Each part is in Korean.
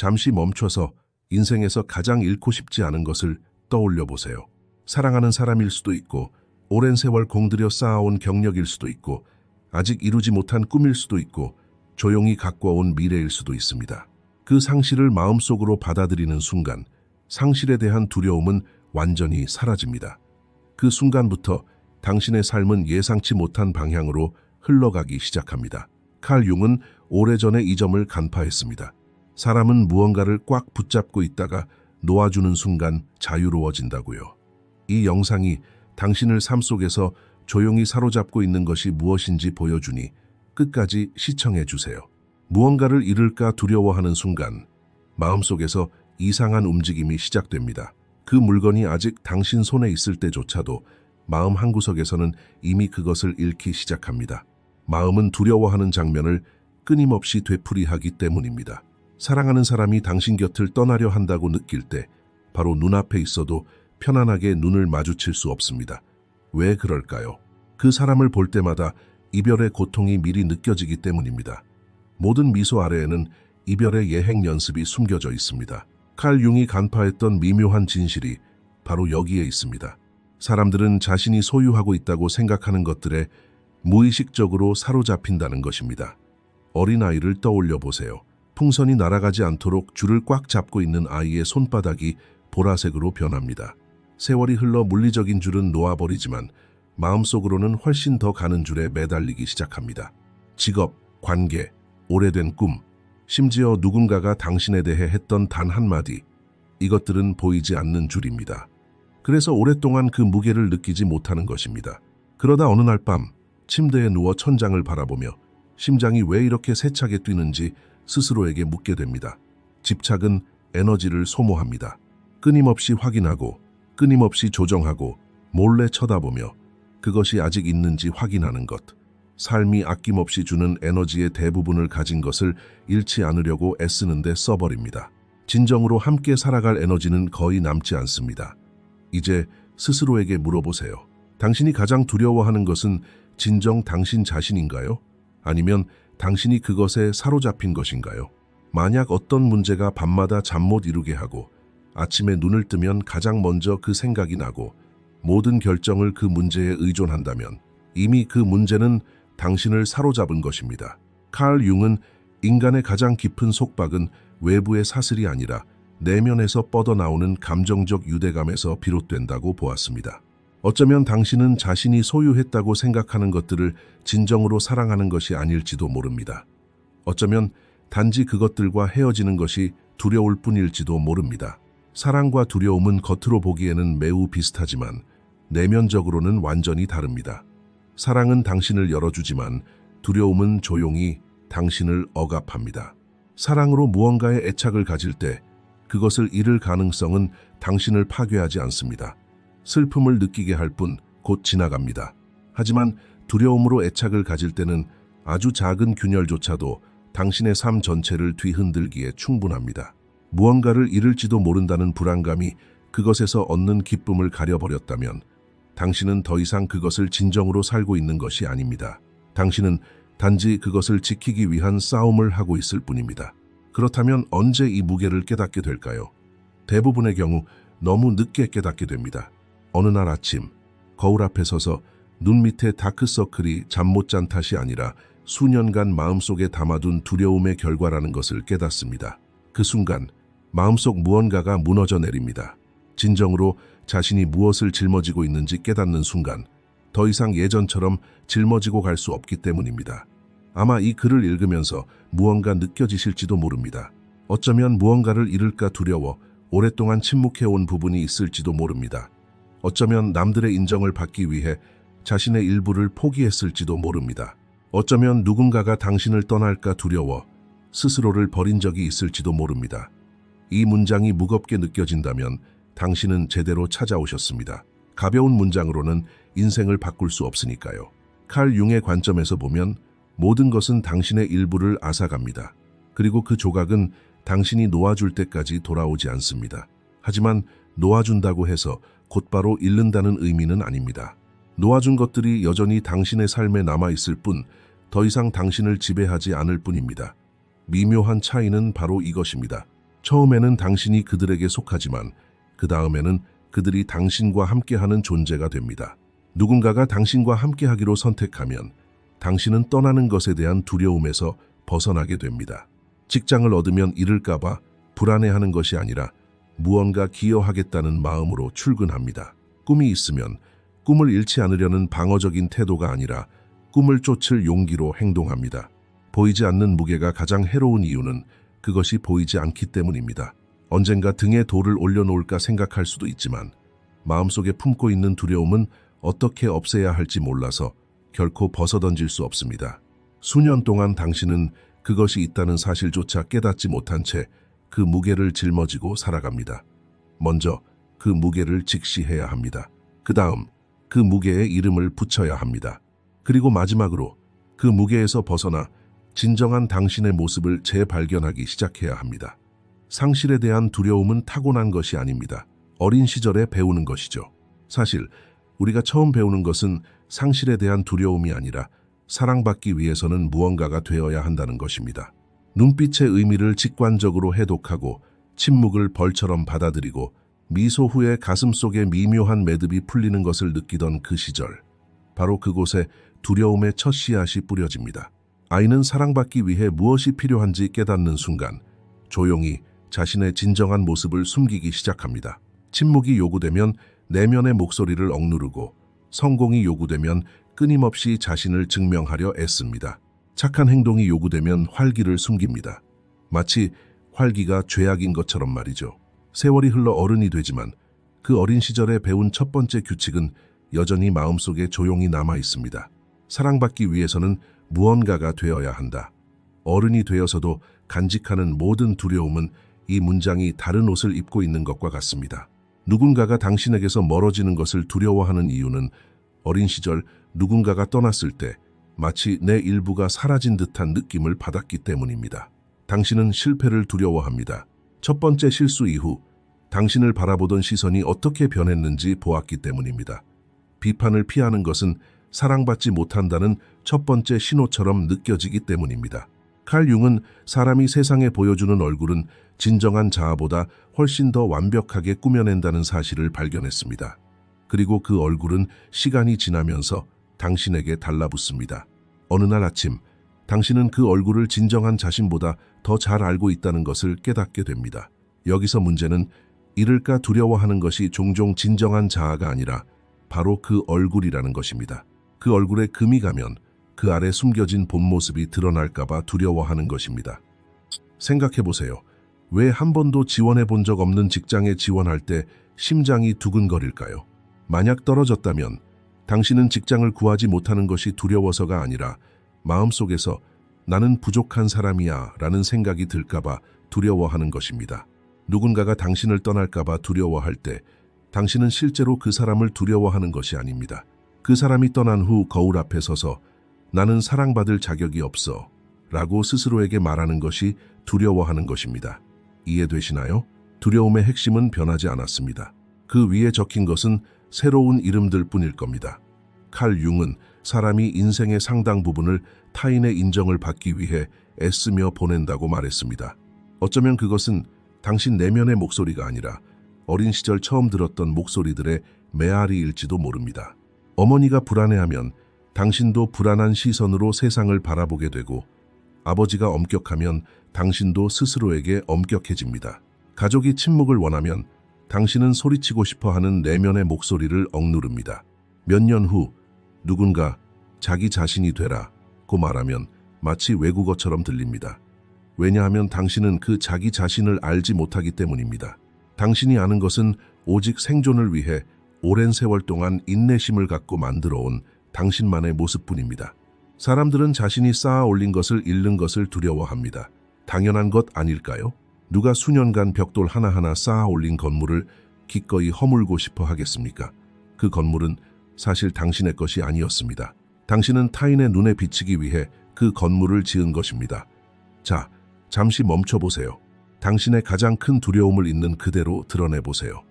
잠시 멈춰서 인생에서 가장 잃고 싶지 않은 것을 떠올려 보세요. 사랑하는 사람일 수도 있고, 오랜 세월 공들여 쌓아온 경력일 수도 있고, 아직 이루지 못한 꿈일 수도 있고, 조용히 가까운 미래일 수도 있습니다. 그 상실을 마음속으로 받아들이는 순간, 상실에 대한 두려움은 완전히 사라집니다. 그 순간부터 당신의 삶은 예상치 못한 방향으로 흘러가기 시작합니다. 칼 융은 오래전에 이 점을 간파했습니다. 사람은 무언가를 꽉 붙잡고 있다가 놓아주는 순간 자유로워진다고요. 이 영상이 당신을 삶 속에서 조용히 사로잡고 있는 것이 무엇인지 보여주니 끝까지 시청해 주세요. 무언가를 잃을까 두려워하는 순간 마음속에서 이상한 움직임이 시작됩니다. 그 물건이 아직 당신 손에 있을 때조차도 마음 한구석에서는 이미 그것을 잃기 시작합니다. 마음은 두려워하는 장면을 끊임없이 되풀이하기 때문입니다. 사랑하는 사람이 당신 곁을 떠나려 한다고 느낄 때 바로 눈앞에 있어도 편안하게 눈을 마주칠 수 없습니다. 왜 그럴까요? 그 사람을 볼 때마다 이별의 고통이 미리 느껴지기 때문입니다. 모든 미소 아래에는 이별의 예행 연습이 숨겨져 있습니다. 칼 융이 간파했던 미묘한 진실이 바로 여기에 있습니다. 사람들은 자신이 소유하고 있다고 생각하는 것들에 무의식적으로 사로잡힌다는 것입니다. 어린아이를 떠올려 보세요. 풍선이 날아가지 않도록 줄을 꽉 잡고 있는 아이의 손바닥이 보라색으로 변합니다. 세월이 흘러 물리적인 줄은 놓아버리지만 마음속으로는 훨씬 더 가는 줄에 매달리기 시작합니다. 직업, 관계, 오래된 꿈, 심지어 누군가가 당신에 대해 했던 단 한마디, 이것들은 보이지 않는 줄입니다. 그래서 오랫동안 그 무게를 느끼지 못하는 것입니다. 그러다 어느 날 밤 침대에 누워 천장을 바라보며 심장이 왜 이렇게 세차게 뛰는지 스스로에게 묻게 됩니다. 집착은 에너지를 소모합니다. 끊임없이 확인하고 끊임없이 조정하고 몰래 쳐다보며 그것이 아직 있는지 확인하는 것. 삶이 아낌없이 주는 에너지의 대부분을 가진 것을 잃지 않으려고 애쓰는 데 써버립니다. 진정으로 함께 살아갈 에너지는 거의 남지 않습니다. 이제 스스로에게 물어보세요. 당신이 가장 두려워하는 것은 진정 당신 자신인가요? 아니면 당신이 그것에 사로잡힌 것인가요? 만약 어떤 문제가 밤마다 잠 못 이루게 하고 아침에 눈을 뜨면 가장 먼저 그 생각이 나고 모든 결정을 그 문제에 의존한다면 이미 그 문제는 당신을 사로잡은 것입니다. 칼 융은 인간의 가장 깊은 속박은 외부의 사슬이 아니라 내면에서 뻗어나오는 감정적 유대감에서 비롯된다고 보았습니다. 어쩌면 당신은 자신이 소유했다고 생각하는 것들을 진정으로 사랑하는 것이 아닐지도 모릅니다. 어쩌면 단지 그것들과 헤어지는 것이 두려울 뿐일지도 모릅니다. 사랑과 두려움은 겉으로 보기에는 매우 비슷하지만 내면적으로는 완전히 다릅니다. 사랑은 당신을 열어주지만 두려움은 조용히 당신을 억압합니다. 사랑으로 무언가에 애착을 가질 때 그것을 잃을 가능성은 당신을 파괴하지 않습니다. 슬픔을 느끼게 할 뿐 곧 지나갑니다. 하지만 두려움으로 애착을 가질 때는 아주 작은 균열조차도 당신의 삶 전체를 뒤흔들기에 충분합니다. 무언가를 잃을지도 모른다는 불안감이 그것에서 얻는 기쁨을 가려버렸다면 당신은 더 이상 그것을 진정으로 살고 있는 것이 아닙니다. 당신은 단지 그것을 지키기 위한 싸움을 하고 있을 뿐입니다. 그렇다면 언제 이 무게를 깨닫게 될까요? 대부분의 경우 너무 늦게 깨닫게 됩니다. 어느 날 아침, 거울 앞에 서서 눈 밑에 다크서클이 잠 못 잔 탓이 아니라 수년간 마음속에 담아둔 두려움의 결과라는 것을 깨닫습니다. 그 순간 마음속 무언가가 무너져 내립니다. 진정으로 자신이 무엇을 짊어지고 있는지 깨닫는 순간 더 이상 예전처럼 짊어지고 갈 수 없기 때문입니다. 아마 이 글을 읽으면서 무언가 느껴지실지도 모릅니다. 어쩌면 무언가를 잃을까 두려워 오랫동안 침묵해온 부분이 있을지도 모릅니다. 어쩌면 남들의 인정을 받기 위해 자신의 일부를 포기했을지도 모릅니다. 어쩌면 누군가가 당신을 떠날까 두려워 스스로를 버린 적이 있을지도 모릅니다. 이 문장이 무겁게 느껴진다면 당신은 제대로 찾아오셨습니다. 가벼운 문장으로는 인생을 바꿀 수 없으니까요. 칼 융의 관점에서 보면 모든 것은 당신의 일부를 앗아갑니다. 그리고 그 조각은 당신이 놓아줄 때까지 돌아오지 않습니다. 하지만 놓아준다고 해서 곧바로 잃는다는 의미는 아닙니다. 놓아준 것들이 여전히 당신의 삶에 남아있을 뿐 더 이상 당신을 지배하지 않을 뿐입니다. 미묘한 차이는 바로 이것입니다. 처음에는 당신이 그들에게 속하지만 그 다음에는 그들이 당신과 함께하는 존재가 됩니다. 누군가가 당신과 함께하기로 선택하면 당신은 떠나는 것에 대한 두려움에서 벗어나게 됩니다. 직장을 얻으면 잃을까봐 불안해하는 것이 아니라 무언가 기여하겠다는 마음으로 출근합니다. 꿈이 있으면 꿈을 잃지 않으려는 방어적인 태도가 아니라 꿈을 쫓을 용기로 행동합니다. 보이지 않는 무게가 가장 해로운 이유는 그것이 보이지 않기 때문입니다. 언젠가 등에 돌을 올려놓을까 생각할 수도 있지만 마음속에 품고 있는 두려움은 어떻게 없애야 할지 몰라서 결코 벗어던질 수 없습니다. 수년 동안 당신은 그것이 있다는 사실조차 깨닫지 못한 채 그 무게를 짊어지고 살아갑니다. 먼저 그 무게를 직시해야 합니다. 그 다음 그 무게에 이름을 붙여야 합니다. 그리고 마지막으로 그 무게에서 벗어나 진정한 당신의 모습을 재발견하기 시작해야 합니다. 상실에 대한 두려움은 타고난 것이 아닙니다. 어린 시절에 배우는 것이죠. 사실 우리가 처음 배우는 것은 상실에 대한 두려움이 아니라 사랑받기 위해서는 무언가가 되어야 한다는 것입니다. 눈빛의 의미를 직관적으로 해독하고 침묵을 벌처럼 받아들이고 미소 후에 가슴속에 미묘한 매듭이 풀리는 것을 느끼던 그 시절, 바로 그곳에 두려움의 첫 씨앗이 뿌려집니다. 아이는 사랑받기 위해 무엇이 필요한지 깨닫는 순간 조용히 자신의 진정한 모습을 숨기기 시작합니다. 침묵이 요구되면 내면의 목소리를 억누르고 성공이 요구되면 끊임없이 자신을 증명하려 애씁니다. 착한 행동이 요구되면 활기를 숨깁니다. 마치 활기가 죄악인 것처럼 말이죠. 세월이 흘러 어른이 되지만 그 어린 시절에 배운 첫 번째 규칙은 여전히 마음속에 조용히 남아 있습니다. 사랑받기 위해서는 무언가가 되어야 한다. 어른이 되어서도 간직하는 모든 두려움은 이 문장이 다른 옷을 입고 있는 것과 같습니다. 누군가가 당신에게서 멀어지는 것을 두려워하는 이유는 어린 시절 누군가가 떠났을 때 마치 내 일부가 사라진 듯한 느낌을 받았기 때문입니다. 당신은 실패를 두려워합니다. 첫 번째 실수 이후 당신을 바라보던 시선이 어떻게 변했는지 보았기 때문입니다. 비판을 피하는 것은 사랑받지 못한다는 첫 번째 신호처럼 느껴지기 때문입니다. 칼 융은 사람이 세상에 보여주는 얼굴은 진정한 자아보다 훨씬 더 완벽하게 꾸며낸다는 사실을 발견했습니다. 그리고 그 얼굴은 시간이 지나면서 당신에게 달라붙습니다. 어느 날 아침, 당신은 그 얼굴을 진정한 자신보다 더 잘 알고 있다는 것을 깨닫게 됩니다. 여기서 문제는 잃을까 두려워하는 것이 종종 진정한 자아가 아니라 바로 그 얼굴이라는 것입니다. 그 얼굴에 금이 가면 그 아래 숨겨진 본 모습이 드러날까봐 두려워하는 것입니다. 생각해보세요. 왜 한 번도 지원해 본 적 없는 직장에 지원할 때 심장이 두근거릴까요? 만약 떨어졌다면 당신은 직장을 구하지 못하는 것이 두려워서가 아니라 마음속에서 나는 부족한 사람이야 라는 생각이 들까봐 두려워하는 것입니다. 누군가가 당신을 떠날까봐 두려워할 때 당신은 실제로 그 사람을 두려워하는 것이 아닙니다. 그 사람이 떠난 후 거울 앞에 서서 나는 사랑받을 자격이 없어 라고 스스로에게 말하는 것이 두려워하는 것입니다. 이해되시나요? 두려움의 핵심은 변하지 않았습니다. 그 위에 적힌 것은 새로운 이름들 뿐일 겁니다. 칼 융은 사람이 인생의 상당 부분을 타인의 인정을 받기 위해 애쓰며 보낸다고 말했습니다. 어쩌면 그것은 당신 내면의 목소리가 아니라 어린 시절 처음 들었던 목소리들의 메아리일지도 모릅니다. 어머니가 불안해하면 당신도 불안한 시선으로 세상을 바라보게 되고 아버지가 엄격하면 당신도 스스로에게 엄격해집니다. 가족이 침묵을 원하면 당신은 소리치고 싶어하는 내면의 목소리를 억누릅니다. 몇 년 후 누군가 자기 자신이 되라고 말하면 마치 외국어처럼 들립니다. 왜냐하면 당신은 그 자기 자신을 알지 못하기 때문입니다. 당신이 아는 것은 오직 생존을 위해 오랜 세월 동안 인내심을 갖고 만들어온 당신만의 모습뿐입니다. 사람들은 자신이 쌓아 올린 것을 잃는 것을 두려워합니다. 당연한 것 아닐까요? 누가 수년간 벽돌 하나하나 쌓아 올린 건물을 기꺼이 허물고 싶어 하겠습니까? 그 건물은 사실 당신의 것이 아니었습니다. 당신은 타인의 눈에 비치기 위해 그 건물을 지은 것입니다. 자, 잠시 멈춰보세요. 당신의 가장 큰 두려움을 있는 그대로 드러내보세요.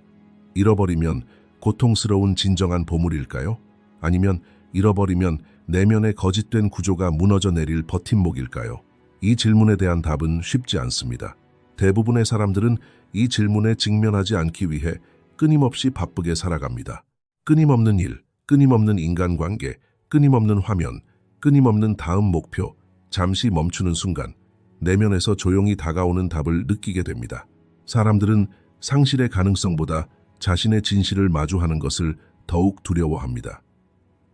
잃어버리면 고통스러운 진정한 보물일까요? 아니면 잃어버리면 내면의 거짓된 구조가 무너져 내릴 버팀목일까요? 이 질문에 대한 답은 쉽지 않습니다. 대부분의 사람들은 이 질문에 직면하지 않기 위해 끊임없이 바쁘게 살아갑니다. 끊임없는 일, 끊임없는 인간관계, 끊임없는 화면, 끊임없는 다음 목표, 잠시 멈추는 순간 내면에서 조용히 다가오는 답을 느끼게 됩니다. 사람들은 상실의 가능성보다 자신의 진실을 마주하는 것을 더욱 두려워합니다.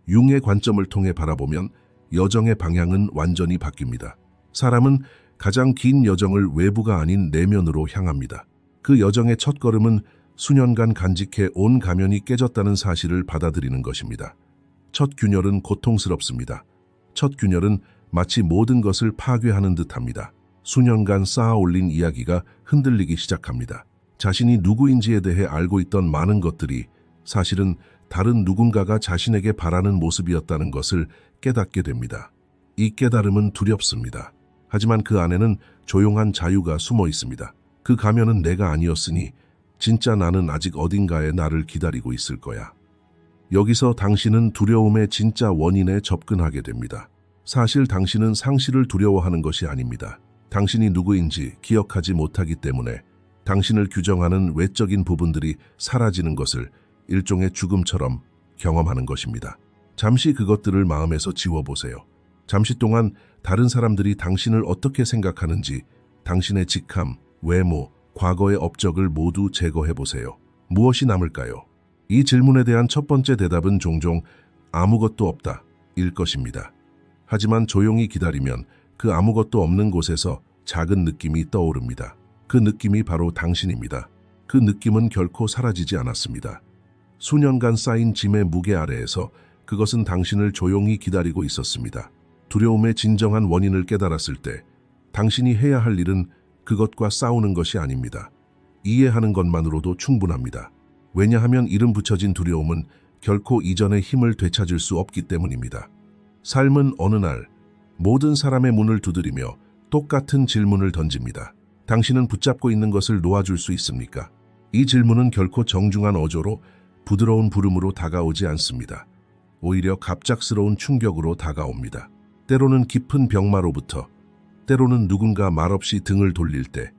융의 관점을 통해 바라보면 여정의 방향은 완전히 바뀝니다. 사람은 가장 긴 여정을 외부가 아닌 내면으로 향합니다. 그 여정의 첫걸음은 수년간 간직해 온 가면이 깨졌다는 사실을 받아들이는 것입니다. 첫 균열은 고통스럽습니다. 첫 균열은 마치 모든 것을 파괴하는 듯합니다. 수년간 쌓아 올린 이야기가 흔들리기 시작합니다. 자신이 누구인지에 대해 알고 있던 많은 것들이 사실은 다른 누군가가 자신에게 바라는 모습이었다는 것을 깨닫게 됩니다. 이 깨달음은 두렵습니다. 하지만 그 안에는 조용한 자유가 숨어 있습니다. 그 가면은 내가 아니었으니 진짜 나는 아직 어딘가에 나를 기다리고 있을 거야. 여기서 당신은 두려움의 진짜 원인에 접근하게 됩니다. 사실 당신은 상실을 두려워하는 것이 아닙니다. 당신이 누구인지 기억하지 못하기 때문에 당신을 규정하는 외적인 부분들이 사라지는 것을 일종의 죽음처럼 경험하는 것입니다. 잠시 그것들을 마음에서 지워보세요. 잠시 동안 다른 사람들이 당신을 어떻게 생각하는지, 당신의 직함, 외모, 과거의 업적을 모두 제거해보세요. 무엇이 남을까요? 이 질문에 대한 첫 번째 대답은 종종 아무것도 없다 일 것입니다. 하지만 조용히 기다리면 그 아무것도 없는 곳에서 작은 느낌이 떠오릅니다. 그 느낌이 바로 당신입니다. 그 느낌은 결코 사라지지 않았습니다. 수년간 쌓인 짐의 무게 아래에서 그것은 당신을 조용히 기다리고 있었습니다. 두려움의 진정한 원인을 깨달았을 때 당신이 해야 할 일은 그것과 싸우는 것이 아닙니다. 이해하는 것만으로도 충분합니다. 왜냐하면 이름 붙여진 두려움은 결코 이전의 힘을 되찾을 수 없기 때문입니다. 삶은 어느 날 모든 사람의 문을 두드리며 똑같은 질문을 던집니다. 당신은 붙잡고 있는 것을 놓아줄 수 있습니까? 이 질문은 결코 정중한 어조로 부드러운 부름으로 다가오지 않습니다. 오히려 갑작스러운 충격으로 다가옵니다. 때로는 깊은 병마로부터, 때로는 누군가 말없이 등을 돌릴 때,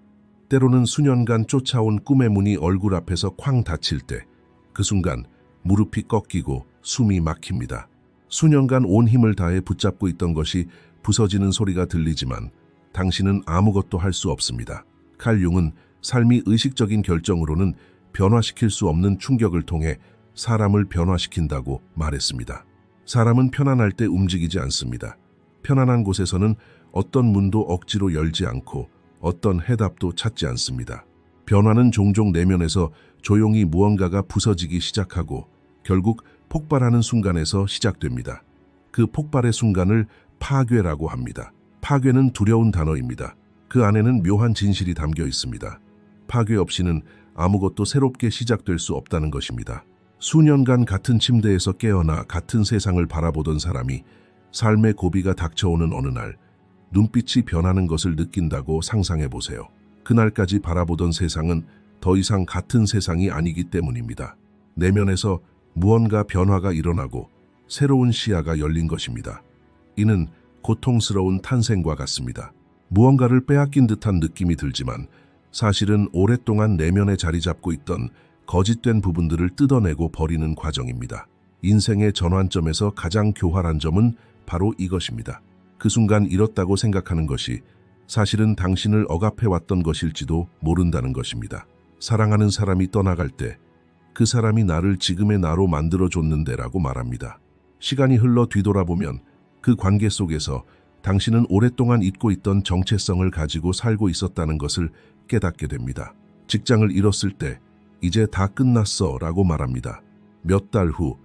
때로는 수년간 쫓아온 꿈의 문이 얼굴 앞에서 쾅 닫힐 때, 그 순간 무릎이 꺾이고 숨이 막힙니다. 수년간 온 힘을 다해 붙잡고 있던 것이 부서지는 소리가 들리지만 당신은 아무것도 할 수 없습니다. 칼 융은 삶이 의식적인 결정으로는 변화시킬 수 없는 충격을 통해 사람을 변화시킨다고 말했습니다. 사람은 편안할 때 움직이지 않습니다. 편안한 곳에서는 어떤 문도 억지로 열지 않고 어떤 해답도 찾지 않습니다. 변화는 종종 내면에서 조용히 무언가가 부서지기 시작하고 결국 폭발하는 순간에서 시작됩니다. 그 폭발의 순간을 파괴라고 합니다. 파괴는 두려운 단어입니다. 그 안에는 묘한 진실이 담겨 있습니다. 파괴 없이는 아무것도 새롭게 시작될 수 없다는 것입니다. 수년간 같은 침대에서 깨어나 같은 세상을 바라보던 사람이 삶의 고비가 닥쳐오는 어느 날 눈빛이 변하는 것을 느낀다고 상상해 보세요. 그날까지 바라보던 세상은 더 이상 같은 세상이 아니기 때문입니다. 내면에서 무언가 변화가 일어나고 새로운 시야가 열린 것입니다. 이는 고통스러운 탄생과 같습니다. 무언가를 빼앗긴 듯한 느낌이 들지만 사실은 오랫동안 내면에 자리 잡고 있던 거짓된 부분들을 뜯어내고 버리는 과정입니다. 인생의 전환점에서 가장 교활한 점은 바로 이것입니다. 그 순간 잃었다고 생각하는 것이 사실은 당신을 억압해왔던 것일지도 모른다는 것입니다. 사랑하는 사람이 떠나갈 때 그 사람이 나를 지금의 나로 만들어줬는데라고 말합니다. 시간이 흘러 뒤돌아보면 그 관계 속에서 당신은 오랫동안 잊고 있던 정체성을 가지고 살고 있었다는 것을 깨닫게 됩니다. 직장을 잃었을 때 이제 다 끝났어 라고 말합니다. 몇 달 후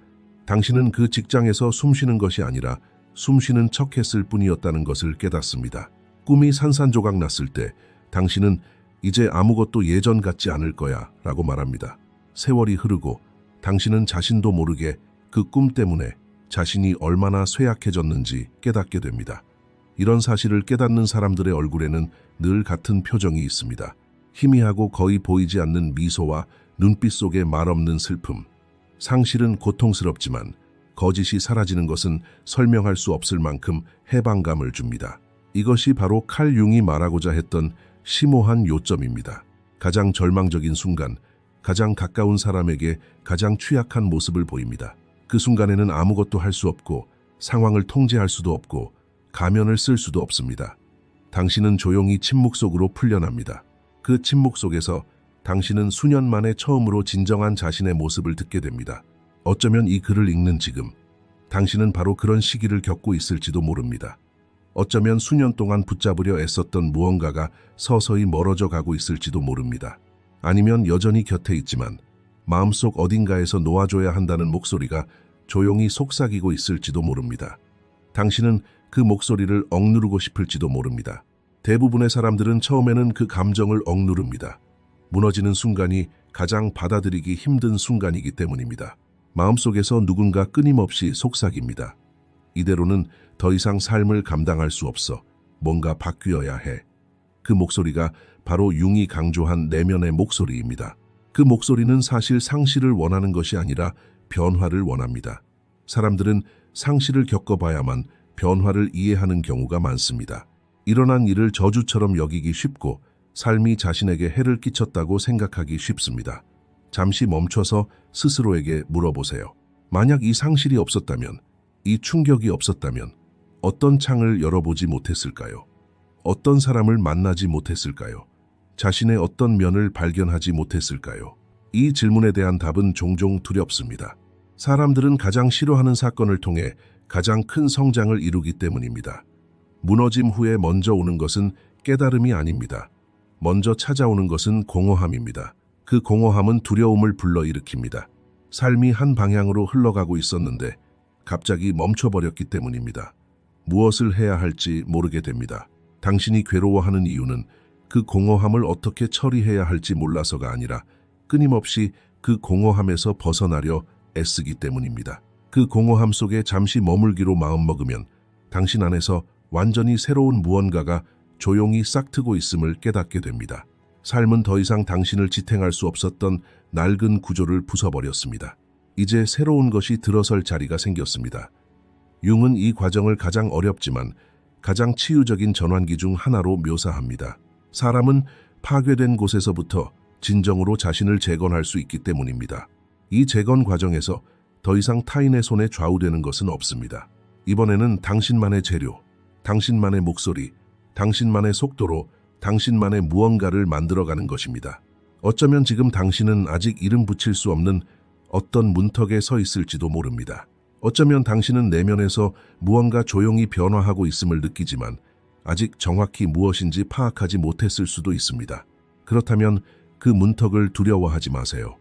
당신은 그 직장에서 숨쉬는 것이 아니라 숨쉬는 척했을 뿐이었다는 것을 깨닫습니다. 꿈이 산산조각 났을 때 당신은 이제 아무것도 예전 같지 않을 거야 라고 말합니다. 세월이 흐르고 당신은 자신도 모르게 그 꿈 때문에 자신이 얼마나 쇠약해졌는지 깨닫게 됩니다. 이런 사실을 깨닫는 사람들의 얼굴에는 늘 같은 표정이 있습니다. 희미하고 거의 보이지 않는 미소와 눈빛 속에 말없는 슬픔. 상실은 고통스럽지만 거짓이 사라지는 것은 설명할 수 없을 만큼 해방감을 줍니다. 이것이 바로 칼 융이 말하고자 했던 심오한 요점입니다. 가장 절망적인 순간, 가장 가까운 사람에게 가장 취약한 모습을 보입니다. 그 순간에는 아무것도 할 수 없고 상황을 통제할 수도 없고 가면을 쓸 수도 없습니다. 당신은 조용히 침묵 속으로 풀려납니다. 그 침묵 속에서 당신은 수년 만에 처음으로 진정한 자신의 모습을 듣게 됩니다. 어쩌면 이 글을 읽는 지금, 당신은 바로 그런 시기를 겪고 있을지도 모릅니다. 어쩌면 수년 동안 붙잡으려 애썼던 무언가가 서서히 멀어져 가고 있을지도 모릅니다. 아니면 여전히 곁에 있지만 마음속 어딘가에서 놓아줘야 한다는 목소리가 조용히 속삭이고 있을지도 모릅니다. 당신은 그 목소리를 억누르고 싶을지도 모릅니다. 대부분의 사람들은 처음에는 그 감정을 억누릅니다. 무너지는 순간이 가장 받아들이기 힘든 순간이기 때문입니다. 마음속에서 누군가 끊임없이 속삭입니다. 이대로는 더 이상 삶을 감당할 수 없어. 뭔가 바뀌어야 해. 그 목소리가 바로 융이 강조한 내면의 목소리입니다. 그 목소리는 사실 상실을 원하는 것이 아니라 변화를 원합니다. 사람들은 상실을 겪어봐야만 변화를 이해하는 경우가 많습니다. 일어난 일을 저주처럼 여기기 쉽고 삶이 자신에게 해를 끼쳤다고 생각하기 쉽습니다. 잠시 멈춰서 스스로에게 물어보세요. 만약 이 상실이 없었다면, 이 충격이 없었다면 어떤 창을 열어보지 못했을까요? 어떤 사람을 만나지 못했을까요? 자신의 어떤 면을 발견하지 못했을까요? 이 질문에 대한 답은 종종 두렵습니다. 사람들은 가장 싫어하는 사건을 통해 가장 큰 성장을 이루기 때문입니다. 무너짐 후에 먼저 오는 것은 깨달음이 아닙니다. 먼저 찾아오는 것은 공허함입니다. 그 공허함은 두려움을 불러일으킵니다. 삶이 한 방향으로 흘러가고 있었는데 갑자기 멈춰버렸기 때문입니다. 무엇을 해야 할지 모르게 됩니다. 당신이 괴로워하는 이유는 그 공허함을 어떻게 처리해야 할지 몰라서가 아니라 끊임없이 그 공허함에서 벗어나려 애쓰기 때문입니다. 그 공허함 속에 잠시 머물기로 마음먹으면 당신 안에서 완전히 새로운 무언가가 조용히 싹트고 있음을 깨닫게 됩니다. 삶은 더 이상 당신을 지탱할 수 없었던 낡은 구조를 부숴버렸습니다. 이제 새로운 것이 들어설 자리가 생겼습니다. 융은 이 과정을 가장 어렵지만 가장 치유적인 전환기 중 하나로 묘사합니다. 사람은 파괴된 곳에서부터 진정으로 자신을 재건할 수 있기 때문입니다. 이 재건 과정에서 더 이상 타인의 손에 좌우되는 것은 없습니다. 이번에는 당신만의 재료, 당신만의 목소리, 당신만의 속도로 당신만의 무언가를 만들어가는 것입니다. 어쩌면 지금 당신은 아직 이름 붙일 수 없는 어떤 문턱에 서 있을지도 모릅니다. 어쩌면 당신은 내면에서 무언가 조용히 변화하고 있음을 느끼지만 아직 정확히 무엇인지 파악하지 못했을 수도 있습니다. 그렇다면 그 문턱을 두려워하지 마세요.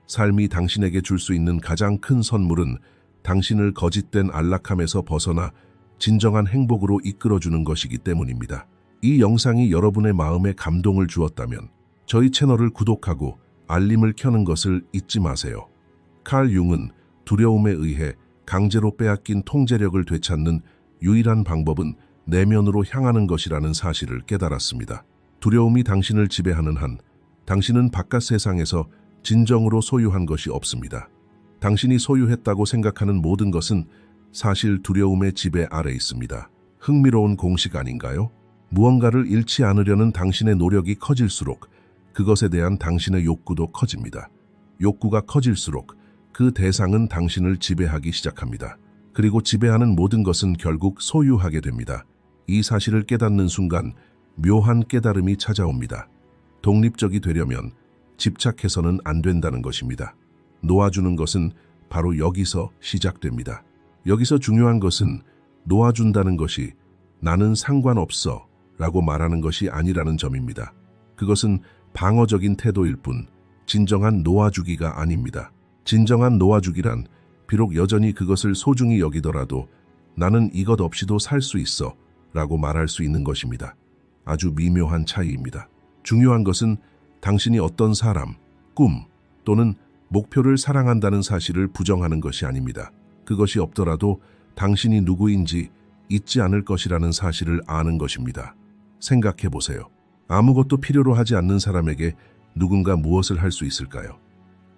삶이 당신에게 줄 수 있는 가장 큰 선물은 당신을 거짓된 안락함에서 벗어나 진정한 행복으로 이끌어주는 것이기 때문입니다. 이 영상이 여러분의 마음에 감동을 주었다면 저희 채널을 구독하고 알림을 켜는 것을 잊지 마세요. 칼 융은 두려움에 의해 강제로 빼앗긴 통제력을 되찾는 유일한 방법은 내면으로 향하는 것이라는 사실을 깨달았습니다. 두려움이 당신을 지배하는 한 당신은 바깥 세상에서 진정으로 소유한 것이 없습니다. 당신이 소유했다고 생각하는 모든 것은 사실 두려움의 지배 아래 있습니다. 흥미로운 공식 아닌가요? 무언가를 잃지 않으려는 당신의 노력이 커질수록 그것에 대한 당신의 욕구도 커집니다. 욕구가 커질수록 그 대상은 당신을 지배하기 시작합니다. 그리고 지배하는 모든 것은 결국 소유하게 됩니다. 이 사실을 깨닫는 순간 묘한 깨달음이 찾아옵니다. 독립적이 되려면 집착해서는 안 된다는 것입니다. 놓아주는 것은 바로 여기서 시작됩니다. 여기서 중요한 것은 놓아준다는 것이 나는 상관없어 라고 말하는 것이 아니라는 점입니다. 그것은 방어적인 태도일 뿐 진정한 놓아주기가 아닙니다. 진정한 놓아주기란 비록 여전히 그것을 소중히 여기더라도 나는 이것 없이도 살 수 있어 라고 말할 수 있는 것입니다. 아주 미묘한 차이입니다. 중요한 것은 당신이 어떤 사람, 꿈 또는 목표를 사랑한다는 사실을 부정하는 것이 아닙니다. 그것이 없더라도 당신이 누구인지 잊지 않을 것이라는 사실을 아는 것입니다. 생각해 보세요. 아무것도 필요로 하지 않는 사람에게 누군가 무엇을 할 수 있을까요?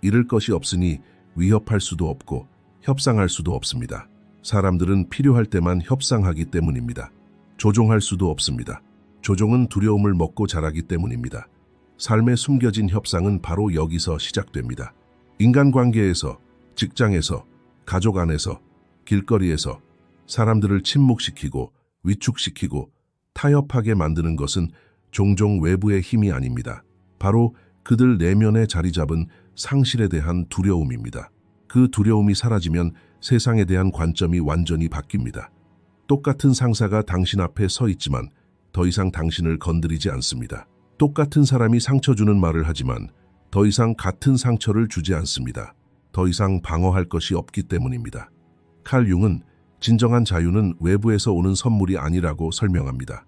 잃을 것이 없으니 위협할 수도 없고 협상할 수도 없습니다. 사람들은 필요할 때만 협상하기 때문입니다. 조종할 수도 없습니다. 조종은 두려움을 먹고 자라기 때문입니다. 삶에 숨겨진 협상은 바로 여기서 시작됩니다. 인간관계에서, 직장에서, 가족 안에서, 길거리에서 사람들을 침묵시키고 위축시키고 타협하게 만드는 것은 종종 외부의 힘이 아닙니다. 바로 그들 내면에 자리 잡은 상실에 대한 두려움입니다. 그 두려움이 사라지면 세상에 대한 관점이 완전히 바뀝니다. 똑같은 상사가 당신 앞에 서 있지만 더 이상 당신을 건드리지 않습니다. 똑같은 사람이 상처 주는 말을 하지만 더 이상 같은 상처를 주지 않습니다. 더 이상 방어할 것이 없기 때문입니다. 칼 융은 진정한 자유는 외부에서 오는 선물이 아니라고 설명합니다.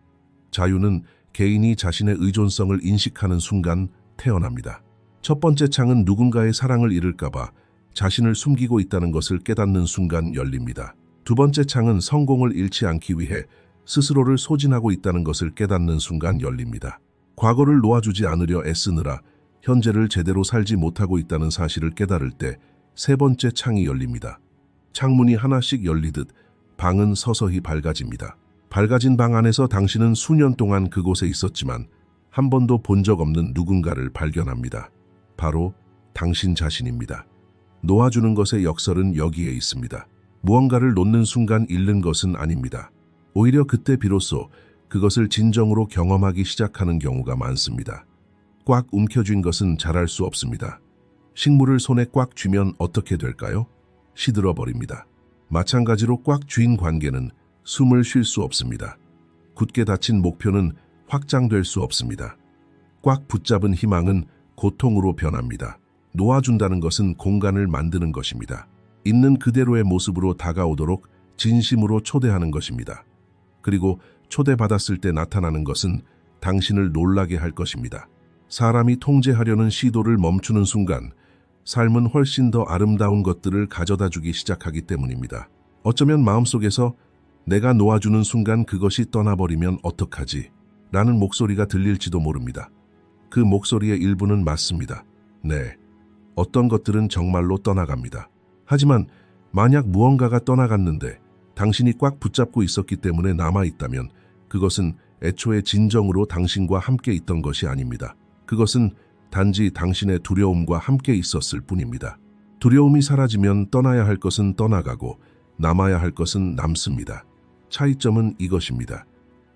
자유는 개인이 자신의 의존성을 인식하는 순간 태어납니다. 첫 번째 창은 누군가의 사랑을 잃을까봐 자신을 숨기고 있다는 것을 깨닫는 순간 열립니다. 두 번째 창은 성공을 잃지 않기 위해 스스로를 소진하고 있다는 것을 깨닫는 순간 열립니다. 과거를 놓아주지 않으려 애쓰느라 현재를 제대로 살지 못하고 있다는 사실을 깨달을 때 세 번째 창이 열립니다. 창문이 하나씩 열리듯 방은 서서히 밝아집니다. 밝아진 방 안에서 당신은 수년 동안 그곳에 있었지만 한 번도 본 적 없는 누군가를 발견합니다. 바로 당신 자신입니다. 놓아주는 것의 역설은 여기에 있습니다. 무언가를 놓는 순간 잃는 것은 아닙니다. 오히려 그때 비로소 그것을 진정으로 경험하기 시작하는 경우가 많습니다. 꽉 움켜쥔 것은 자랄 수 없습니다. 식물을 손에 꽉 쥐면 어떻게 될까요? 시들어버립니다. 마찬가지로 꽉 쥐인 관계는 숨을 쉴 수 없습니다. 굳게 닫힌 목표는 확장될 수 없습니다. 꽉 붙잡은 희망은 고통으로 변합니다. 놓아준다는 것은 공간을 만드는 것입니다. 있는 그대로의 모습으로 다가오도록 진심으로 초대하는 것입니다. 그리고 초대받았을 때 나타나는 것은 당신을 놀라게 할 것입니다. 사람이 통제하려는 시도를 멈추는 순간 삶은 훨씬 더 아름다운 것들을 가져다 주기 시작하기 때문입니다. 어쩌면 마음속에서 내가 놓아주는 순간 그것이 떠나버리면 어떡하지? 라는 목소리가 들릴지도 모릅니다. 그 목소리의 일부는 맞습니다. 네, 어떤 것들은 정말로 떠나갑니다. 하지만 만약 무언가가 떠나갔는데 당신이 꽉 붙잡고 있었기 때문에 남아있다면 그것은 애초에 진정으로 당신과 함께 있던 것이 아닙니다. 그것은 단지 당신의 두려움과 함께 있었을 뿐입니다. 두려움이 사라지면 떠나야 할 것은 떠나가고 남아야 할 것은 남습니다. 차이점은 이것입니다.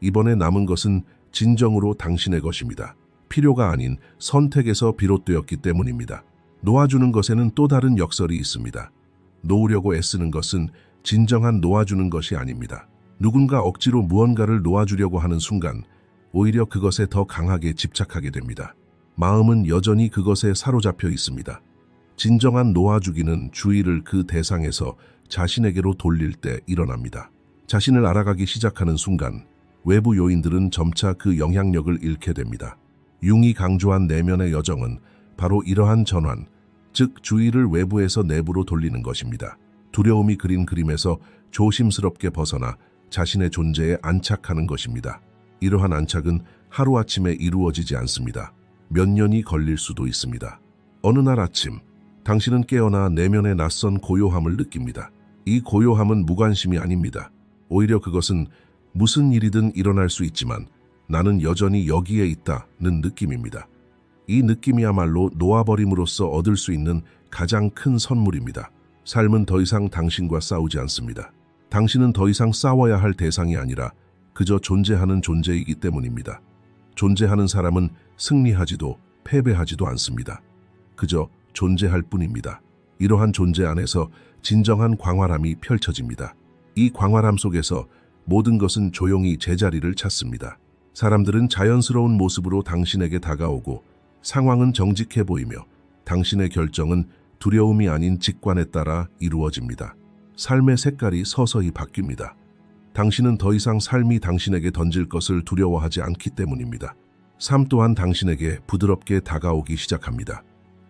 이번에 남은 것은 진정으로 당신의 것입니다. 필요가 아닌 선택에서 비롯되었기 때문입니다. 놓아주는 것에는 또 다른 역설이 있습니다. 놓으려고 애쓰는 것은 진정한 놓아주는 것이 아닙니다. 누군가 억지로 무언가를 놓아주려고 하는 순간 오히려 그것에 더 강하게 집착하게 됩니다. 마음은 여전히 그것에 사로잡혀 있습니다. 진정한 놓아주기는 주의를 그 대상에서 자신에게로 돌릴 때 일어납니다. 자신을 알아가기 시작하는 순간 외부 요인들은 점차 그 영향력을 잃게 됩니다. 융이 강조한 내면의 여정은 바로 이러한 전환, 즉 주의를 외부에서 내부로 돌리는 것입니다. 두려움이 그린 그림에서 조심스럽게 벗어나 자신의 존재에 안착하는 것입니다. 이러한 안착은 하루아침에 이루어지지 않습니다. 몇 년이 걸릴 수도 있습니다. 어느 날 아침, 당신은 깨어나 내면의 낯선 고요함을 느낍니다. 이 고요함은 무관심이 아닙니다. 오히려 그것은 무슨 일이든 일어날 수 있지만 나는 여전히 여기에 있다는 느낌입니다. 이 느낌이야말로 놓아버림으로써 얻을 수 있는 가장 큰 선물입니다. 삶은 더 이상 당신과 싸우지 않습니다. 당신은 더 이상 싸워야 할 대상이 아니라 그저 존재하는 존재이기 때문입니다. 존재하는 사람은 승리하지도 패배하지도 않습니다. 그저 존재할 뿐입니다. 이러한 존재 안에서 진정한 광활함이 펼쳐집니다. 이 광활함 속에서 모든 것은 조용히 제자리를 찾습니다. 사람들은 자연스러운 모습으로 당신에게 다가오고 상황은 정직해 보이며 당신의 결정은 두려움이 아닌 직관에 따라 이루어집니다. 삶의 색깔이 서서히 바뀝니다. 당신은 더 이상 삶이 당신에게 던질 것을 두려워하지 않기 때문입니다. 삶 또한 당신에게 부드럽게 다가오기 시작합니다.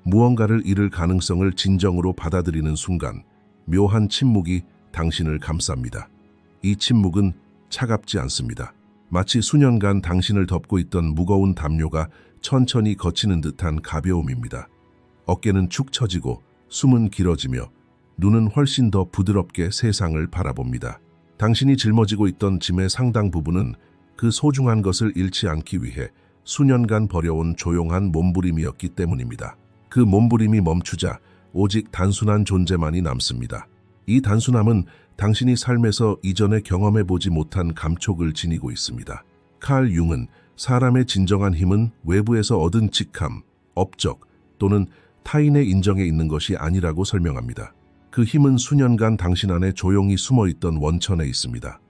무언가를 잃을 가능성을 진정으로 받아들이는 순간 묘한 침묵이 당신을 감쌉니다. 이 침묵은 차갑지 않습니다. 마치 수년간 당신을 덮고 있던 무거운 담요가 천천히 걷히는 듯한 가벼움입니다. 어깨는 축 처지고 숨은 길어지며 눈은 훨씬 더 부드럽게 세상을 바라봅니다. 당신이 짊어지고 있던 짐의 상당 부분은 그 소중한 것을 잃지 않기 위해 수년간 버려온 조용한 몸부림이었기 때문입니다. 그 몸부림이 멈추자 오직 단순한 존재만이 남습니다. 이 단순함은 당신이 삶에서 이전에 경험해보지 못한 감촉을 지니고 있습니다. 칼 융은 사람의 진정한 힘은 외부에서 얻은 직함, 업적 또는 타인의 인정에 있는 것이 아니라고 설명합니다. 그 힘은 수년간 당신 안에 조용히 숨어있던 원천에 있습니다.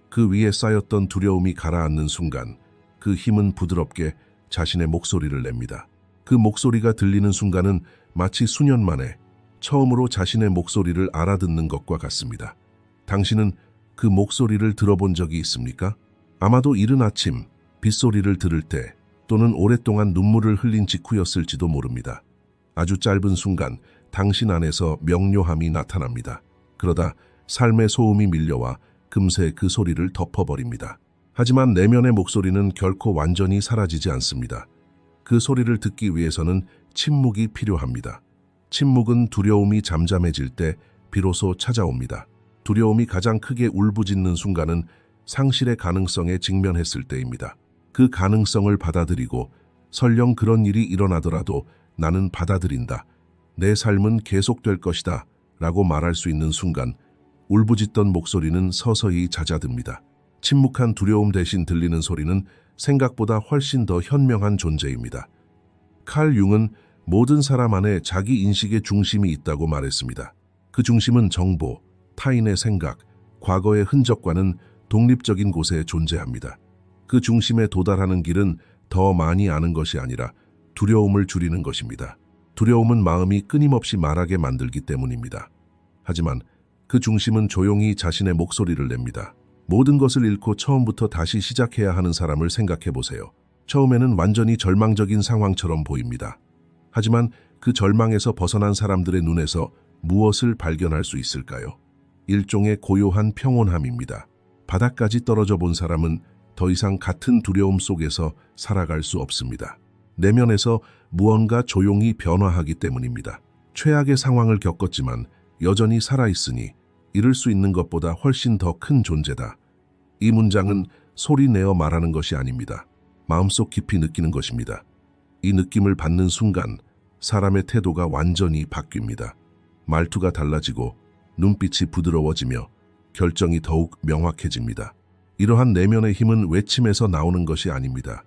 그 위에 쌓였던 두려움이 가라앉는 순간 그 힘은 부드럽게 자신의 목소리를 냅니다. 그 목소리가 들리는 순간은 마치 수년 만에 처음으로 자신의 목소리를 알아듣는 것과 같습니다. 당신은 그 목소리를 들어본 적이 있습니까? 아마도 이른 아침 빗소리를 들을 때 또는 오랫동안 눈물을 흘린 직후였을지도 모릅니다. 아주 짧은 순간 당신 안에서 명료함이 나타납니다. 그러다 삶의 소음이 밀려와 금세 그 소리를 덮어버립니다. 하지만 내면의 목소리는 결코 완전히 사라지지 않습니다. 그 소리를 듣기 위해서는 침묵이 필요합니다. 침묵은 두려움이 잠잠해질 때 비로소 찾아옵니다. 두려움이 가장 크게 울부짖는 순간은 상실의 가능성에 직면했을 때입니다. 그 가능성을 받아들이고 설령 그런 일이 일어나더라도 나는 받아들인다. 내 삶은 계속될 것이다. 라고 말할 수 있는 순간 울부짖던 목소리는 서서히 잦아듭니다. 침묵한 두려움 대신 들리는 소리는 생각보다 훨씬 더 현명한 존재입니다. 칼 융은 모든 사람 안에 자기 인식의 중심이 있다고 말했습니다. 그 중심은 정보, 타인의 생각, 과거의 흔적과는 독립적인 곳에 존재합니다. 그 중심에 도달하는 길은 더 많이 아는 것이 아니라 두려움을 줄이는 것입니다. 두려움은 마음이 끊임없이 말하게 만들기 때문입니다. 하지만 그 중심은 조용히 자신의 목소리를 냅니다. 모든 것을 잃고 처음부터 다시 시작해야 하는 사람을 생각해 보세요. 처음에는 완전히 절망적인 상황처럼 보입니다. 하지만 그 절망에서 벗어난 사람들의 눈에서 무엇을 발견할 수 있을까요? 일종의 고요한 평온함입니다. 바닥까지 떨어져 본 사람은 더 이상 같은 두려움 속에서 살아갈 수 없습니다. 내면에서 무언가 조용히 변화하기 때문입니다. 최악의 상황을 겪었지만 여전히 살아있으니 잃을 수 있는 것보다 훨씬 더 큰 존재다. 이 문장은 소리 내어 말하는 것이 아닙니다. 마음속 깊이 느끼는 것입니다. 이 느낌을 받는 순간 사람의 태도가 완전히 바뀝니다. 말투가 달라지고 눈빛이 부드러워지며 결정이 더욱 명확해집니다. 이러한 내면의 힘은 외침에서 나오는 것이 아닙니다.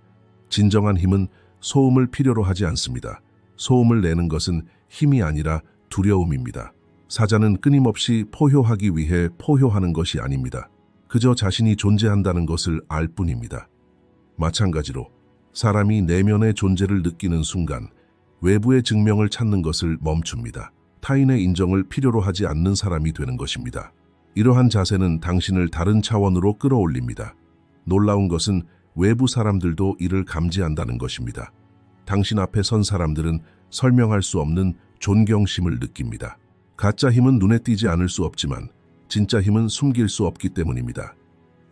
진정한 힘은 소음을 필요로 하지 않습니다. 소음을 내는 것은 힘이 아니라 두려움입니다. 사자는 끊임없이 포효하기 위해 포효하는 것이 아닙니다. 그저 자신이 존재한다는 것을 알 뿐입니다. 마찬가지로 사람이 내면의 존재를 느끼는 순간 외부의 증명을 찾는 것을 멈춥니다. 타인의 인정을 필요로 하지 않는 사람이 되는 것입니다. 이러한 자세는 당신을 다른 차원으로 끌어올립니다. 놀라운 것은 외부 사람들도 이를 감지한다는 것입니다. 당신 앞에 선 사람들은 설명할 수 없는 존경심을 느낍니다. 가짜 힘은 눈에 띄지 않을 수 없지만 진짜 힘은 숨길 수 없기 때문입니다.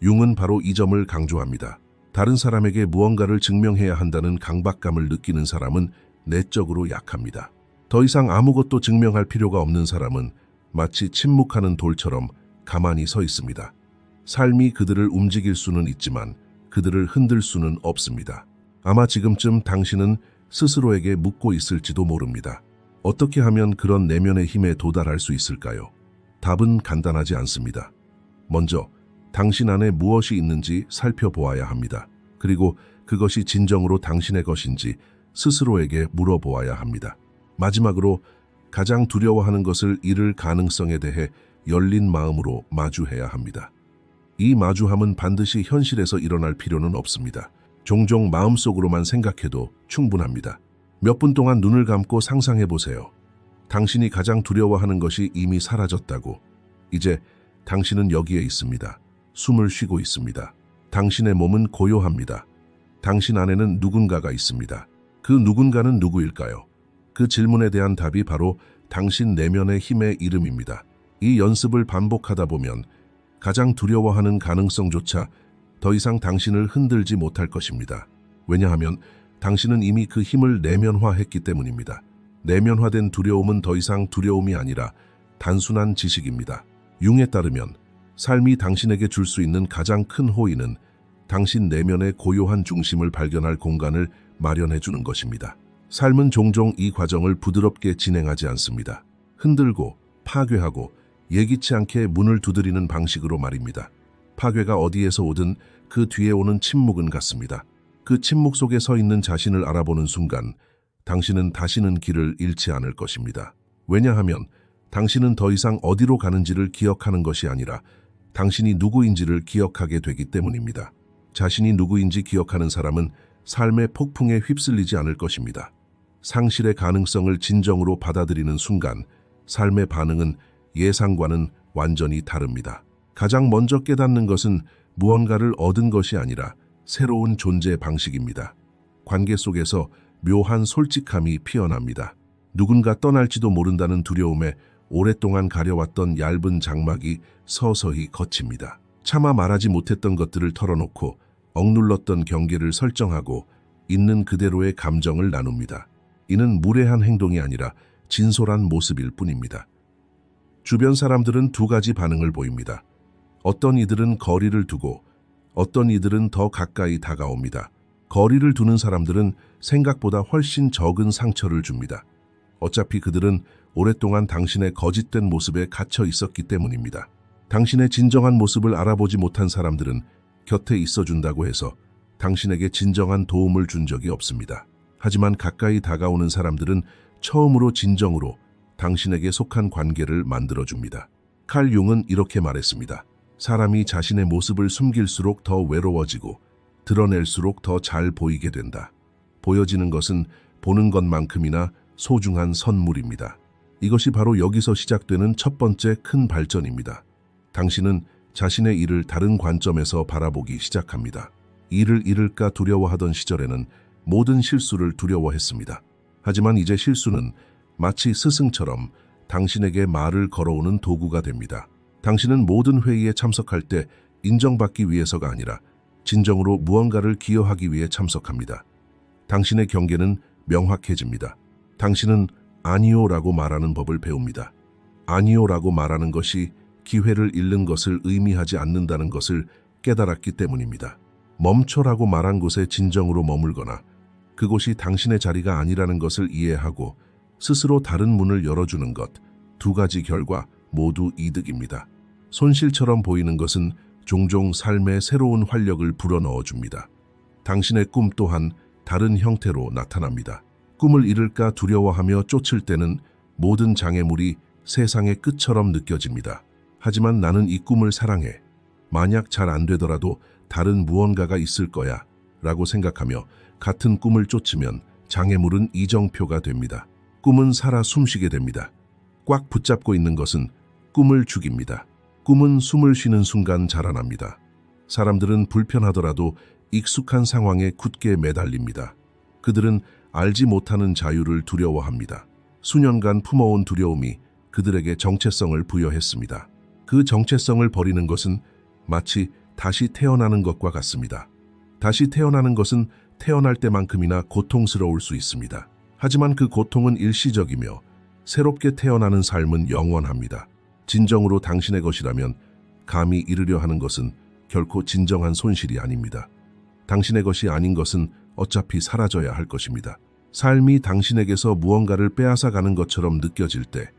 융은 바로 이 점을 강조합니다. 다른 사람에게 무언가를 증명해야 한다는 강박감을 느끼는 사람은 내적으로 약합니다. 더 이상 아무것도 증명할 필요가 없는 사람은 마치 침묵하는 돌처럼 가만히 서 있습니다. 삶이 그들을 움직일 수는 있지만 그들을 흔들 수는 없습니다. 아마 지금쯤 당신은 스스로에게 묻고 있을지도 모릅니다. 어떻게 하면 그런 내면의 힘에 도달할 수 있을까요? 답은 간단하지 않습니다. 먼저 당신 안에 무엇이 있는지 살펴보아야 합니다. 그리고 그것이 진정으로 당신의 것인지 스스로에게 물어보아야 합니다. 마지막으로 가장 두려워하는 것을 잃을 가능성에 대해 열린 마음으로 마주해야 합니다. 이 마주함은 반드시 현실에서 일어날 필요는 없습니다. 종종 마음속으로만 생각해도 충분합니다. 몇 분 동안 눈을 감고 상상해 보세요. 당신이 가장 두려워하는 것이 이미 사라졌다고. 이제 당신은 여기에 있습니다. 숨을 쉬고 있습니다. 당신의 몸은 고요합니다. 당신 안에는 누군가가 있습니다. 그 누군가는 누구일까요? 그 질문에 대한 답이 바로 당신 내면의 힘의 이름입니다. 이 연습을 반복하다 보면 가장 두려워하는 가능성조차 더 이상 당신을 흔들지 못할 것입니다. 왜냐하면 당신은 이미 그 힘을 내면화했기 때문입니다. 내면화된 두려움은 더 이상 두려움이 아니라 단순한 지식입니다. 융에 따르면 삶이 당신에게 줄 수 있는 가장 큰 호의는 당신 내면의 고요한 중심을 발견할 공간을 마련해 주는 것입니다. 삶은 종종 이 과정을 부드럽게 진행하지 않습니다. 흔들고, 파괴하고, 예기치 않게 문을 두드리는 방식으로 말입니다. 파괴가 어디에서 오든 그 뒤에 오는 침묵은 같습니다. 그 침묵 속에 서 있는 자신을 알아보는 순간 당신은 다시는 길을 잃지 않을 것입니다. 왜냐하면 당신은 더 이상 어디로 가는지를 기억하는 것이 아니라 당신이 누구인지를 기억하게 되기 때문입니다. 자신이 누구인지 기억하는 사람은 삶의 폭풍에 휩쓸리지 않을 것입니다. 상실의 가능성을 진정으로 받아들이는 순간 삶의 반응은 예상과는 완전히 다릅니다. 가장 먼저 깨닫는 것은 무언가를 얻은 것이 아니라 새로운 존재 방식입니다. 관계 속에서 묘한 솔직함이 피어납니다. 누군가 떠날지도 모른다는 두려움에 오랫동안 가려왔던 얇은 장막이 서서히 걷힙니다. 차마 말하지 못했던 것들을 털어놓고 억눌렀던 경계를 설정하고 있는 그대로의 감정을 나눕니다. 이는 무례한 행동이 아니라 진솔한 모습일 뿐입니다. 주변 사람들은 두 가지 반응을 보입니다. 어떤 이들은 거리를 두고 어떤 이들은 더 가까이 다가옵니다. 거리를 두는 사람들은 생각보다 훨씬 적은 상처를 줍니다. 어차피 그들은 오랫동안 당신의 거짓된 모습에 갇혀 있었기 때문입니다. 당신의 진정한 모습을 알아보지 못한 사람들은 곁에 있어준다고 해서 당신에게 진정한 도움을 준 적이 없습니다. 하지만 가까이 다가오는 사람들은 처음으로 진정으로 당신에게 속한 관계를 만들어줍니다. 칼 융은 이렇게 말했습니다. 사람이 자신의 모습을 숨길수록 더 외로워지고 드러낼수록 더 잘 보이게 된다. 보여지는 것은 보는 것만큼이나 소중한 선물입니다. 이것이 바로 여기서 시작되는 첫 번째 큰 발전입니다. 당신은 자신의 일을 다른 관점에서 바라보기 시작합니다. 일을 잃을까 두려워하던 시절에는 모든 실수를 두려워했습니다. 하지만 이제 실수는 마치 스승처럼 당신에게 말을 걸어오는 도구가 됩니다. 당신은 모든 회의에 참석할 때 인정받기 위해서가 아니라 진정으로 무언가를 기여하기 위해 참석합니다. 당신의 경계는 명확해집니다. 당신은 아니요라고 말하는 법을 배웁니다. 아니요라고 말하는 것이 기회를 잃는 것을 의미하지 않는다는 것을 깨달았기 때문입니다. 멈춰라고 말한 곳에 진정으로 머물거나 그곳이 당신의 자리가 아니라는 것을 이해하고 스스로 다른 문을 열어주는 것, 두 가지 결과 모두 이득입니다. 손실처럼 보이는 것은 종종 삶의 새로운 활력을 불어넣어줍니다. 당신의 꿈 또한 다른 형태로 나타납니다. 꿈을 잃을까 두려워하며 쫓을 때는 모든 장애물이 세상의 끝처럼 느껴집니다. 하지만 나는 이 꿈을 사랑해. 만약 잘 안 되더라도 다른 무언가가 있을 거야 라고 생각하며 같은 꿈을 쫓으면 장애물은 이정표가 됩니다. 꿈은 살아 숨쉬게 됩니다. 꽉 붙잡고 있는 것은 꿈을 죽입니다. 꿈은 숨을 쉬는 순간 자라납니다. 사람들은 불편하더라도 익숙한 상황에 굳게 매달립니다. 그들은 알지 못하는 자유를 두려워합니다. 수년간 품어온 두려움이 그들에게 정체성을 부여했습니다. 그 정체성을 버리는 것은 마치 다시 태어나는 것과 같습니다. 다시 태어나는 것은 태어날 때만큼이나 고통스러울 수 있습니다. 하지만 그 고통은 일시적이며 새롭게 태어나는 삶은 영원합니다. 진정으로 당신의 것이라면 감히 잃으려 하는 것은 결코 진정한 손실이 아닙니다. 당신의 것이 아닌 것은 어차피 사라져야 할 것입니다. 삶이 당신에게서 무언가를 빼앗아가는 것처럼 느껴질 때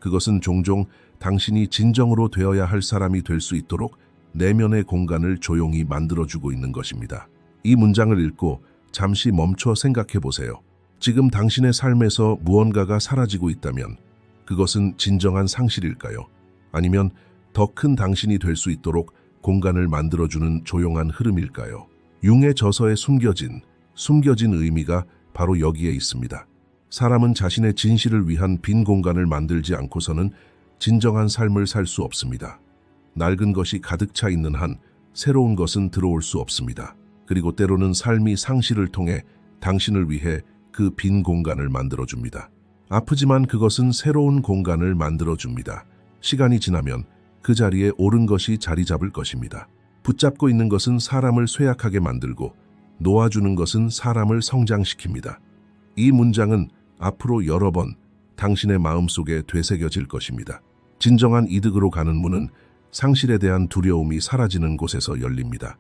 그것은 종종 당신이 진정으로 되어야 할 사람이 될 수 있도록 내면의 공간을 조용히 만들어주고 있는 것입니다. 이 문장을 읽고 잠시 멈춰 생각해 보세요. 지금 당신의 삶에서 무언가가 사라지고 있다면 그것은 진정한 상실일까요? 아니면 더 큰 당신이 될 수 있도록 공간을 만들어주는 조용한 흐름일까요? 융의 저서에 숨겨진 의미가 바로 여기에 있습니다. 사람은 자신의 진실을 위한 빈 공간을 만들지 않고서는 진정한 삶을 살 수 없습니다. 낡은 것이 가득 차 있는 한 새로운 것은 들어올 수 없습니다. 그리고 때로는 삶이 상실을 통해 당신을 위해 그 빈 공간을 만들어줍니다. 아프지만 그것은 새로운 공간을 만들어줍니다. 시간이 지나면 그 자리에 옳은 것이 자리 잡을 것입니다. 붙잡고 있는 것은 사람을 쇠약하게 만들고 놓아주는 것은 사람을 성장시킵니다. 이 문장은 앞으로 여러 번 당신의 마음속에 되새겨질 것입니다. 진정한 이득으로 가는 문은 상실에 대한 두려움이 사라지는 곳에서 열립니다.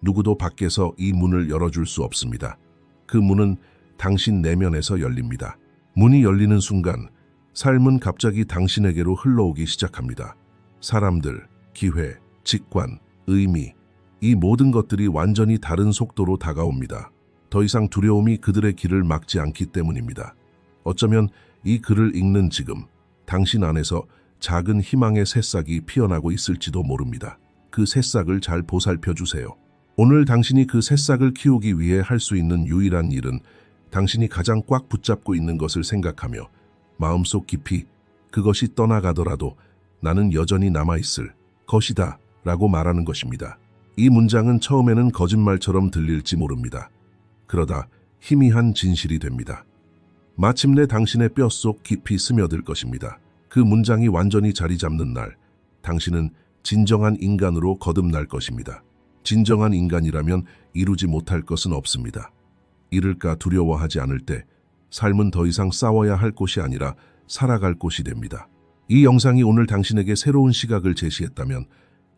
누구도 밖에서 이 문을 열어줄 수 없습니다. 그 문은 당신 내면에서 열립니다. 문이 열리는 순간 삶은 갑자기 당신에게로 흘러오기 시작합니다. 사람들, 기회, 직관, 의미, 이 모든 것들이 완전히 다른 속도로 다가옵니다. 더 이상 두려움이 그들의 길을 막지 않기 때문입니다. 어쩌면 이 글을 읽는 지금 당신 안에서 작은 희망의 새싹이 피어나고 있을지도 모릅니다. 그 새싹을 잘 보살펴 주세요. 오늘 당신이 그 새싹을 키우기 위해 할 수 있는 유일한 일은 당신이 가장 꽉 붙잡고 있는 것을 생각하며 마음속 깊이 그것이 떠나가더라도 나는 여전히 남아있을 것이다 라고 말하는 것입니다. 이 문장은 처음에는 거짓말처럼 들릴지 모릅니다. 그러다 희미한 진실이 됩니다. 마침내 당신의 뼛속 깊이 스며들 것입니다. 그 문장이 완전히 자리 잡는 날, 당신은 진정한 인간으로 거듭날 것입니다. 진정한 인간이라면 이루지 못할 것은 없습니다. 잃을까 두려워하지 않을 때 삶은 더 이상 싸워야 할 곳이 아니라 살아갈 곳이 됩니다. 이 영상이 오늘 당신에게 새로운 시각을 제시했다면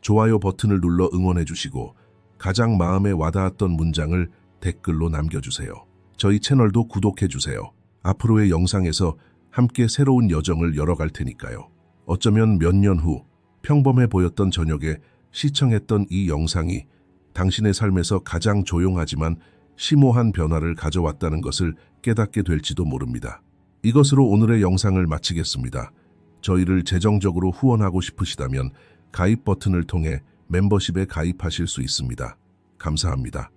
좋아요 버튼을 눌러 응원해 주시고 가장 마음에 와닿았던 문장을 댓글로 남겨주세요. 저희 채널도 구독해 주세요. 앞으로의 영상에서 함께 새로운 여정을 열어갈 테니까요. 어쩌면 몇 년 후 평범해 보였던 저녁에 시청했던 이 영상이 당신의 삶에서 가장 조용하지만 심오한 변화를 가져왔다는 것을 깨닫게 될지도 모릅니다. 이것으로 오늘의 영상을 마치겠습니다. 저희를 재정적으로 후원하고 싶으시다면 가입 버튼을 통해 멤버십에 가입하실 수 있습니다. 감사합니다.